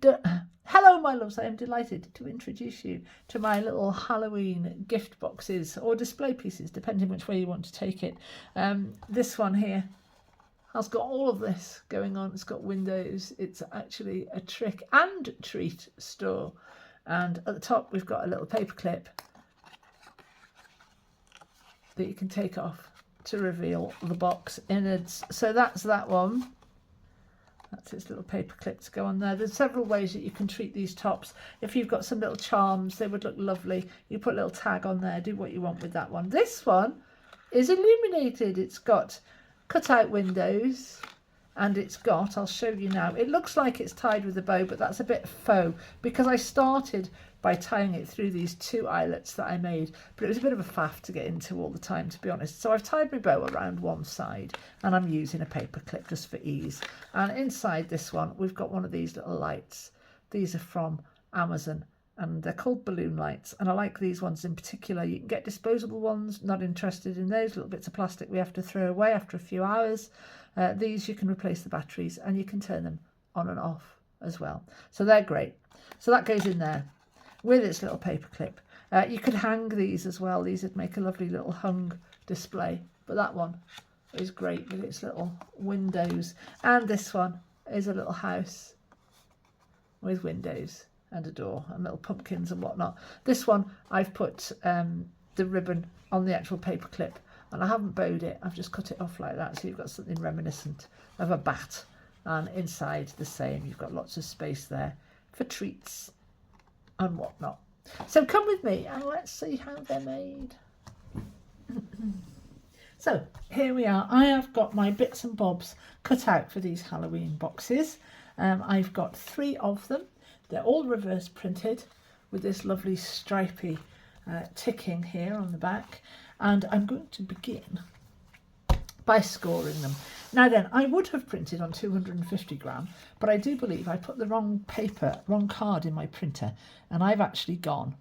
Hello, my loves. I am delighted to introduce you to my little Halloween gift boxes or display pieces, depending which way you want to take it. This one here has got all of this going on. It's got windows. It's actually a trick and treat store. And at the top, we've got a little paper clip that you can take off to reveal the box innards. So that's that one. That's its little paper clip to go on there. There's several ways that you can treat these tops. If you've got some little charms, they would look lovely. You put a little tag on there, do what you want with that one. This one is illuminated. It's got cut-out windows, and it's got, I'll show you now, it looks like it's tied with a bow, but that's a bit faux, because I started by tying it through these two eyelets that I made, but it was a bit of a faff to get into all the time, to be honest. So I've tied my bow around one side, and I'm using a paper clip just for ease. And inside this one, we've got one of these little lights. These are from Amazon, and they're called balloon lights, and I like these ones in particular. You can get disposable ones, not interested in those little bits of plastic we have to throw away after a few hours. These you can replace the batteries, and you can turn them on and off as well. So they're great. So that goes in there with its little paper clip. You could hang these as well. These would make a lovely little hung display, but that one is great with its little windows. And this one is a little house with windows and a door and little pumpkins and whatnot. This one, I've put the ribbon on the actual paper clip, and I haven't bowed it. I've just cut it off like that, so you've got something reminiscent of a bat. And inside the same, you've got lots of space there for treats and whatnot. So come with me and let's see how they're made. So here we are. I have got my bits and bobs cut out for these Halloween boxes. I've got 3 of them. They're all reverse printed with this lovely stripy ticking here on the back. And I'm going to begin by scoring them. Now then, I would have printed on 250 gram, but I do believe I put the wrong card in my printer, and I've actually gone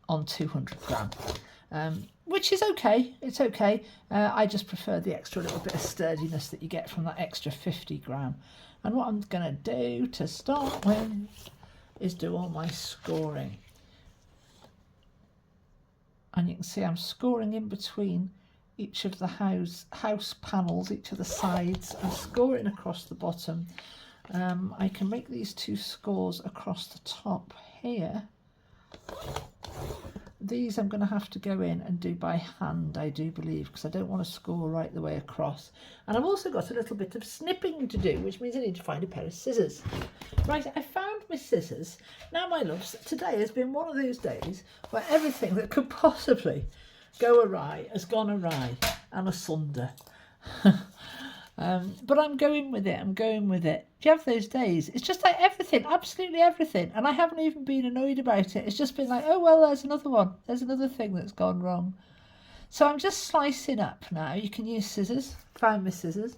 on 200 gram, which is okay. It's okay. I just prefer the extra little bit of sturdiness that you get from that extra 50 gram. And what I'm going to do to start with is do all my scoring. And you can see I'm scoring in between each of the house panels, each of the sides, and scoring across the bottom. I can make these 2 scores across the top here. These I'm going to have to go in and do by hand, I do believe, because I don't want to score right the way across. And I've also got a little bit of snipping to do, which means I need to find a pair of scissors. Right, I found my scissors. Now, my loves, today has been one of those days where everything that could possibly go awry has gone awry and asunder. But I'm going with it. Do you have those days? It's just like everything, absolutely everything. And I haven't even been annoyed about it. It's just been like, oh, well, there's another one. There's another thing that's gone wrong. So I'm just slicing up now. You can use scissors. Found my scissors.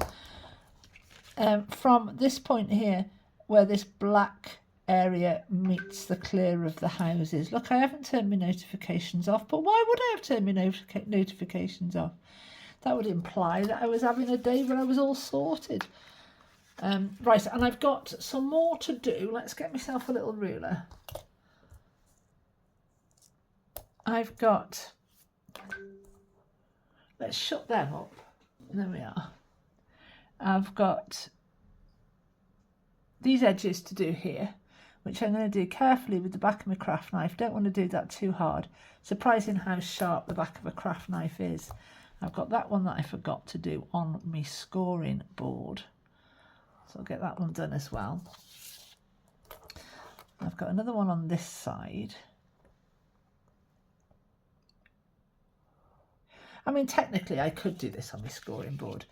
From this point here, where this black area meets the clear of the houses. Look, I haven't turned my notifications off, but why would I have turned my notifications off? That would imply that I was having a day where I was all sorted. Right, and I've got some more to do. Let's get myself a little ruler. I've got, let's shut them up. There we are. I've got these edges to do here, which I'm going to do carefully with the back of my craft knife. Don't want to do that too hard. Surprising how sharp the back of a craft knife is. I've got that one that I forgot to do on my scoring board, so I'll get that one done as well. I've got another one on this side. I mean, technically I could do this on my scoring board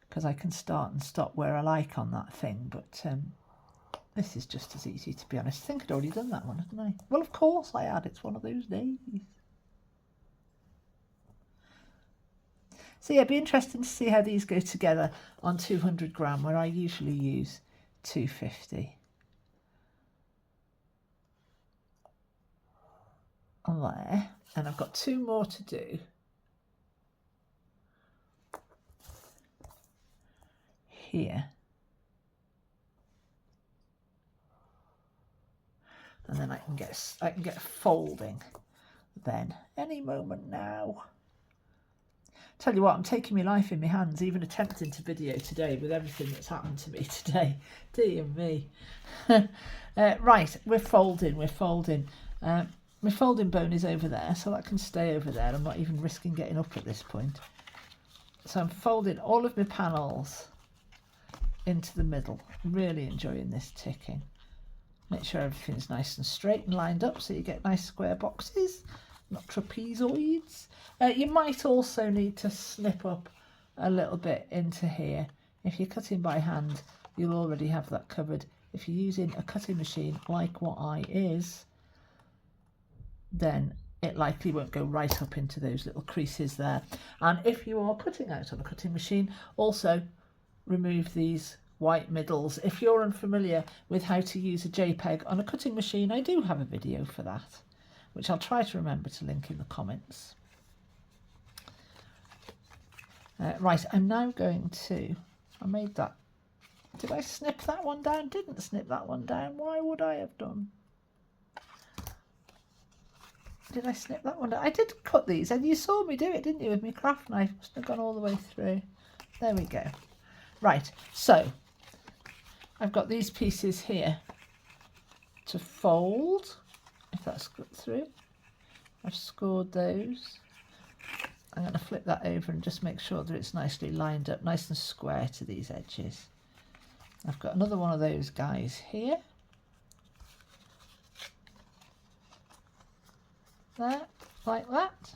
because I can start and stop where I like on that thing, but this is just as easy, to be honest. I think I'd already done that one, hadn't I? Well, of course I had. It's one of those days. So yeah, it'd be interesting to see how these go together on 200 gram, where I usually use 250. There, and I've got 2 more to do. Here. and then I can get folding then any moment now. Tell you what, I'm taking my life in my hands, even attempting to video today with everything that's happened to me today. Dear me. Right, we're folding. My folding bone is over there, so that can stay over there. I'm not even risking getting up at this point. So I'm folding all of my panels into the middle. Really enjoying this ticking. Make sure everything's nice and straight and lined up so you get nice square boxes, not trapezoids. You might also need to snip up a little bit into here. If you're cutting by hand, you'll already have that covered. If you're using a cutting machine like what I is, then it likely won't go right up into those little creases there. And if you are cutting out on a cutting machine, also remove these white middles. If you're unfamiliar with how to use a JPEG on a cutting machine, I do have a video for that, which I'll try to remember to link in the comments. Right, I'm now going to, I made that, did I snip that one down? Didn't snip that one down. Why would I have done? Did I snip that one down? I did cut these, and you saw me do it, didn't you, with my craft knife? Must have gone all the way through. There we go. Right, so I've got these pieces here to fold, if that's got through. I've scored those. I'm going to flip that over and just make sure that it's nicely lined up, nice and square to these edges. I've got another one of those guys here. There, like that.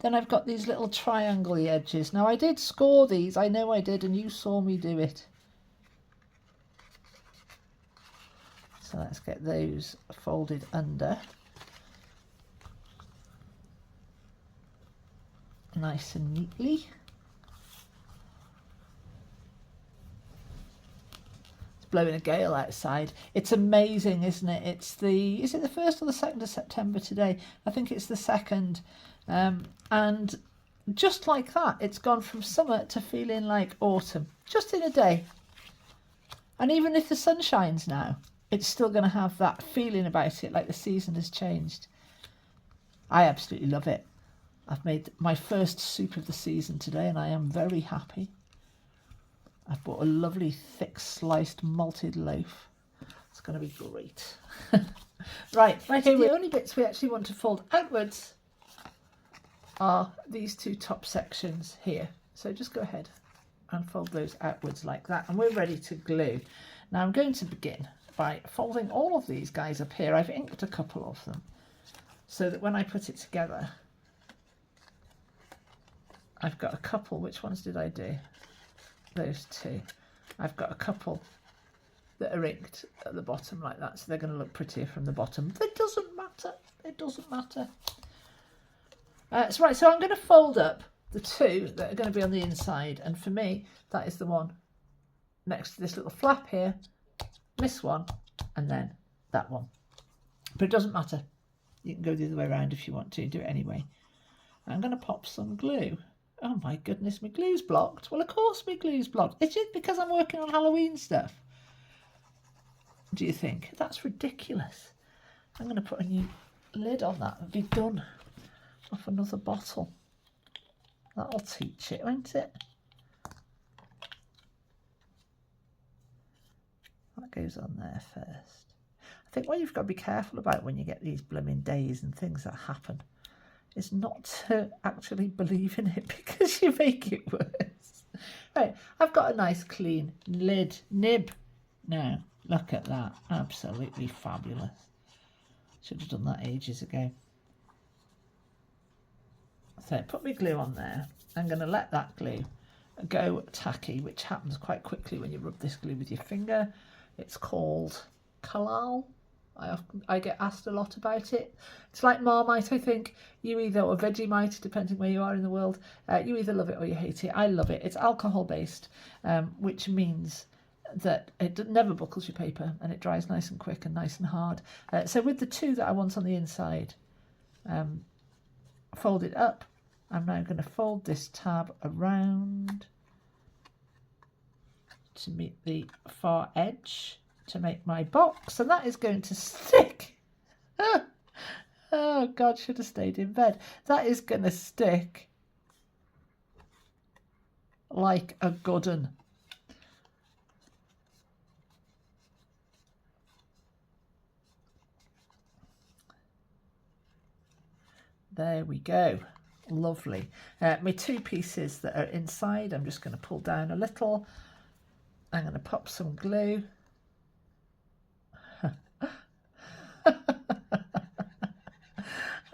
Then I've got these little triangle edges. Now I did score these, I know I did, and you saw me do it. So let's get those folded under. Nice and neatly. It's blowing a gale outside. It's amazing, isn't it? It's the, is it the 1st or the 2nd of September today? I think it's the 2nd. And just like that, it's gone from summer to feeling like autumn, just in a day. And even if the sun shines now, it's still going to have that feeling about it, like the season has changed. I absolutely love it. I've made my first soup of the season today, and I am very happy. I've bought a lovely thick sliced malted loaf. It's going to be great. Right here, the only bits we actually want to fold outwards are these two top sections here. So just go ahead and fold those outwards like that, and we're ready to glue. Now I'm going to begin by folding all of these guys up here. I've inked a couple of them so that when I put it together, I've got a couple. Which ones did I do? Those two. I've got a couple that are inked at the bottom like that, so they're going to look prettier from the bottom. It doesn't matter. It doesn't matter. So right, so I'm going to fold up the two that are going to be on the inside, and for me that is the one next to this little flap here, this one, and then that one. But it doesn't matter. You can go the other way around if you want to. Do it anyway. I'm going to pop some glue. Oh my goodness, my glue's blocked. Well, of course my glue's blocked. It's just because I'm working on Halloween stuff. Do you think? That's ridiculous. I'm going to put a new lid on that and be done. Off another bottle. That'll teach it, won't it? That goes on there first. I think what you've got to be careful about when you get these blooming days and things that happen is not to actually believe in it, because you make it worse. Right, I've got a nice clean nib now. Look at that, absolutely fabulous. Should have done that ages ago. So put my glue on there. I'm going to let that glue go tacky, which happens quite quickly when you rub this glue with your finger. It's called Kalal. I get asked a lot about it. It's like Marmite, I think. You either, or Vegemite, depending where you are in the world, you either love it or you hate it. I love it. It's alcohol based, which means that it never buckles your paper and it dries nice and quick and nice and hard. So with the two that I want on the inside folded up, I'm now going to fold this tab around to meet the far edge to make my box, and that is going to stick. Oh God, should have stayed in bed. That is going to stick like a good un. There we go. Lovely. My 2 pieces that are inside, I'm just going to pull down a little. I'm going to pop some glue.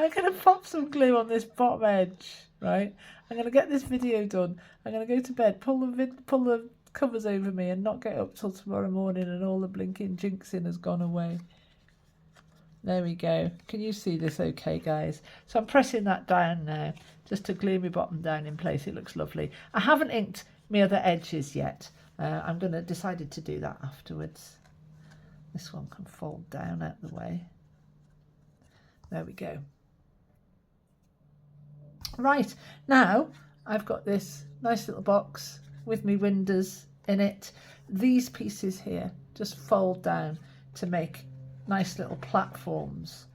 I'm going to pop some glue on this bottom edge, right? I'm going to get this video done. I'm going to go to bed, pull the covers over me and not get up till tomorrow morning and all the blinking jinxing has gone away. There we go. Can you see this okay, guys? So I'm pressing that down now just to glue my bottom down in place. It looks lovely. I haven't inked my other edges yet. I'm going to decided to do that afterwards. This one can fold down out the way. There we go. Right, now I've got this nice little box with me windows in it. These pieces here just fold down to make nice little platforms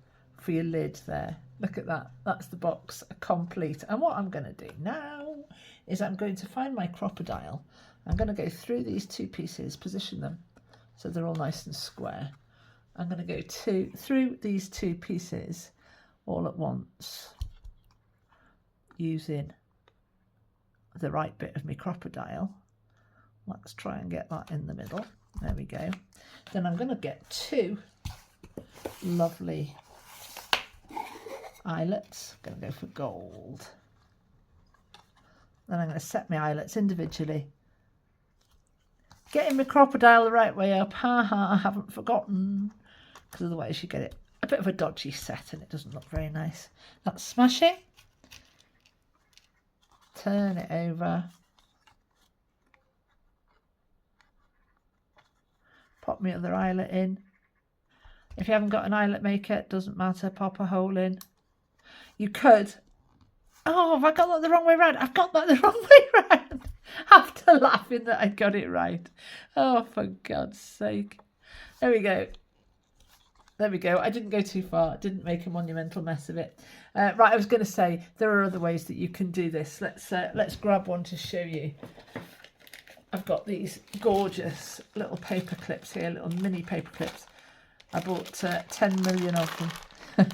for your lid there. Look at that. That's the box complete. And what I'm going to do now is I'm going to find my crocodile. I'm going to go through these 2 pieces, position them so they're all nice and square. I'm going to go through these 2 pieces all at once using the right bit of my crocodile. Let's try and get that in the middle. There we go. Then I'm going to get 2 lovely eyelets. I'm going to go for gold. Then I'm going to set my eyelets individually. Getting my crocodile the right way up. Ha ha, I haven't forgotten. Because otherwise you get it a bit of a dodgy set and it doesn't look very nice. That's smashing. Turn it over. Pop my other eyelet in. If you haven't got an eyelet maker, it doesn't matter, pop a hole in. You could, oh, have I got that the wrong way round? I've got that the wrong way round. After laughing that I got it right. Oh, for God's sake. There we go. There we go. I didn't go too far. Didn't make a monumental mess of it. Right, I was going to say, there are other ways that you can do this. Let's grab one to show you. I've got these gorgeous little paper clips here, little mini paper clips. I bought 10 million of them.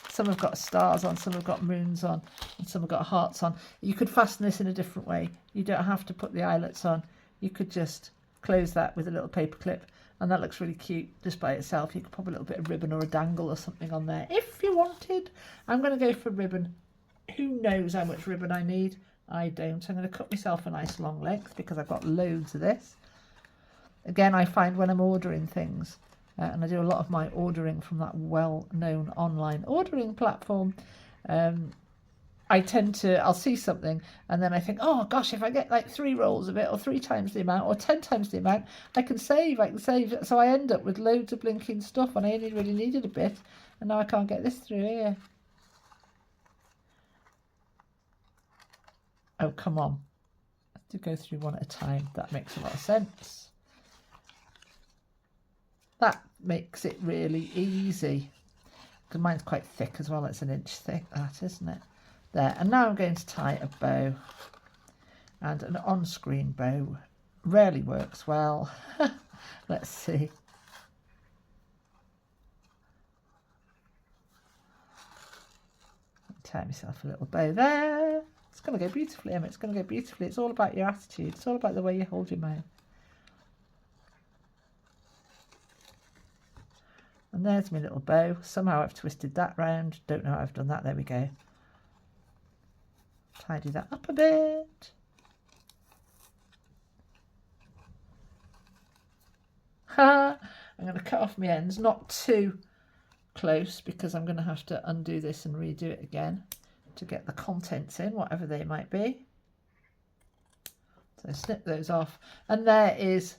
Some have got stars on, some have got moons on, and some have got hearts on. You could fasten this in a different way. You don't have to put the eyelets on. You could just close that with a little paper clip, and that looks really cute just by itself. You could pop a little bit of ribbon or a dangle or something on there if you wanted. I'm going to go for ribbon. Who knows how much ribbon I need? I don't. I'm going to cut myself a nice long length because I've got loads of this. Again, I find when I'm ordering things, and I do a lot of my ordering from that well-known online ordering platform, I tend to, I'll see something and then I think, oh gosh, if I get like 3 rolls of it or 3 times the amount or 10 times the amount, I can save. So I end up with loads of blinking stuff and I only really needed a bit, and now I can't get this through here. Oh, come on. I have to go through one at a time. That makes a lot of sense. That makes it really easy. Because mine's quite thick as well. It's an inch thick, that, isn't it? There. And now I'm going to tie a bow. And an on-screen bow rarely works well. Let's see. Tie myself a little bow there. It's going to go beautifully, Emma. It's going to go beautifully. It's all about your attitude. It's all about the way you hold your mouth. And there's my little bow. Somehow I've twisted that round. Don't know how I've done that. There we go. Tidy that up a bit. I'm going to cut off my ends, not too close because I'm going to have to undo this and redo it again to get the contents in, whatever they might be. So snip those off. And there is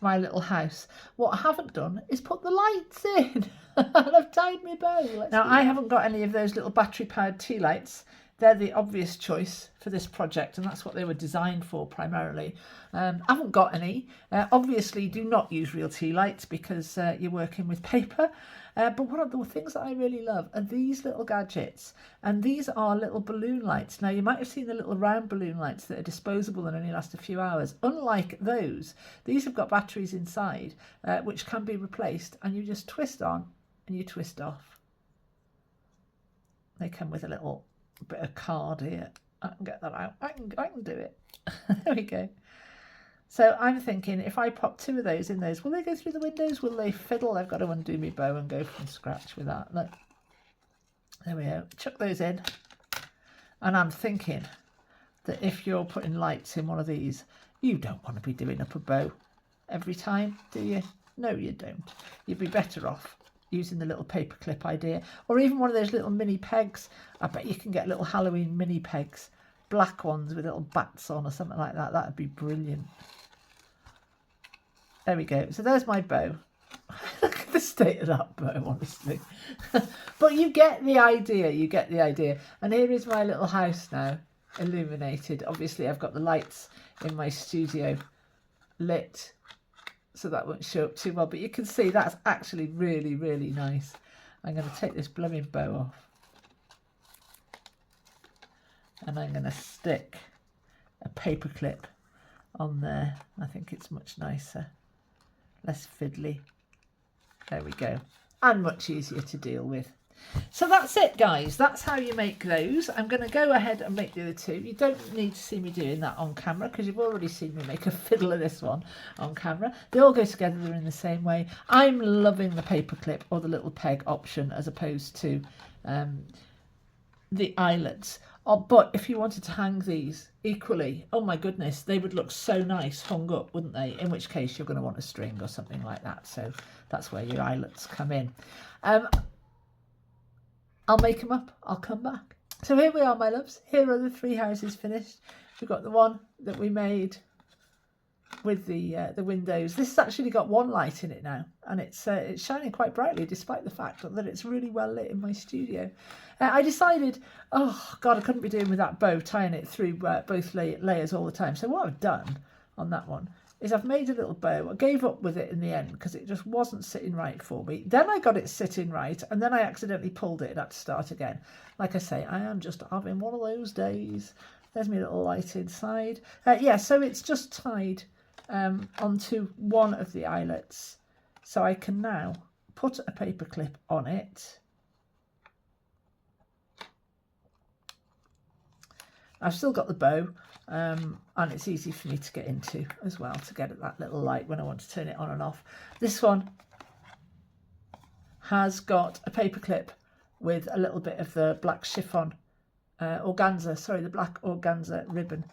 my little house. What I haven't done is put the lights in. And I've tied my bow. Now I haven't got any of those little battery powered tea lights they're the obvious choice for this project, and that's what they were designed for primarily. I haven't got any. Obviously, do not use real tea lights because you're working with paper. But one of the things that I really love are these little gadgets. And these are little balloon lights. Now, you might have seen the little round balloon lights that are disposable and only last a few hours. Unlike those, these have got batteries inside, which can be replaced. And you just twist on and you twist off. They come with a little bit of card here. I can get that out. I can do it. There we go. So I'm thinking, if I pop 2 of those in those, will they go through the windows? Will they fiddle? I've got to undo my bow and go from scratch with that. Look. There we go. Chuck those in. And I'm thinking that if you're putting lights in one of these, you don't want to be doing up a bow every time, do you? No, you don't. You'd be better off using the little paperclip idea, or even one of those little mini pegs. I bet you can get little Halloween mini pegs, black ones with little bats on or something like that. That'd be brilliant. There we go. So there's my bow. Look at the state of that bow, honestly. But you get the idea. You get the idea. And here is my little house now, illuminated. Obviously, I've got the lights in my studio lit, so that won't show up too well. But you can see that's actually really, really nice. I'm going to take this blooming bow off. And I'm going to stick a paper clip on there. I think it's much nicer. Less fiddly. There we go. And much easier to deal with. So that's it, guys. That's how you make those. I'm going to go ahead and make the other 2. You don't need to see me doing that on camera because you've already seen me make a fiddle of this one on camera. They all go together. They're in the same way. I'm loving the paperclip or the little peg option as opposed to the eyelets. Oh, but if you wanted to hang these equally, oh my goodness, they would look so nice hung up, wouldn't they? In which case you're going to want a string or something like that. So that's where your eyelets come in. I'll make them up. I'll come back. So here we are, my loves. Here are the 3 houses finished. We've got the one that we made with the windows. This has actually got 1 light in it now, and it's shining quite brightly despite the fact that it's really well lit in my studio. I decided, oh God, I couldn't be doing with that bow, tying it through both layers all the time. So what I've done on that one is I've made a little bow. I gave up with it in the end because it just wasn't sitting right for me. Then I got it sitting right, and then I accidentally pulled it and had to start again. Like I say, I am just having one of those days. There's my little light inside. Yeah, so it's just tied onto one of the eyelets. So I can now put a paper clip on it. I've still got the bow, and it's easy for me to get into as well, to get at that little light when I want to turn it on and off. This one has got a paper clip with a little bit of the black chiffon organza, sorry, the black organza ribbon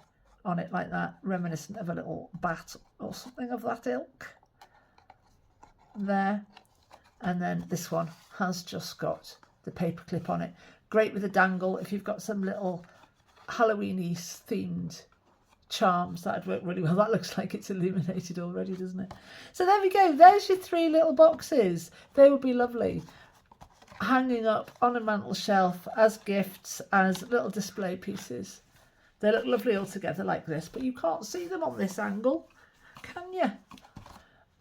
on it like that, reminiscent of a little bat or something of that ilk. There. And then this one has just got the paper clip on it. Great with a dangle if you've got some little Halloween-y themed charms. That'd work really well. That looks like it's illuminated already, doesn't it? So there we go. There's your 3 little boxes. They would be lovely hanging up on a mantel shelf as gifts, as little display pieces. They look lovely all together like this, but you can't see them on this angle, can you?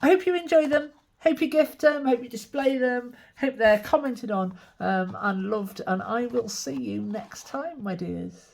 I hope you enjoy them. Hope you gift them, hope you display them, hope they're commented on and loved, and I will see you next time, my dears.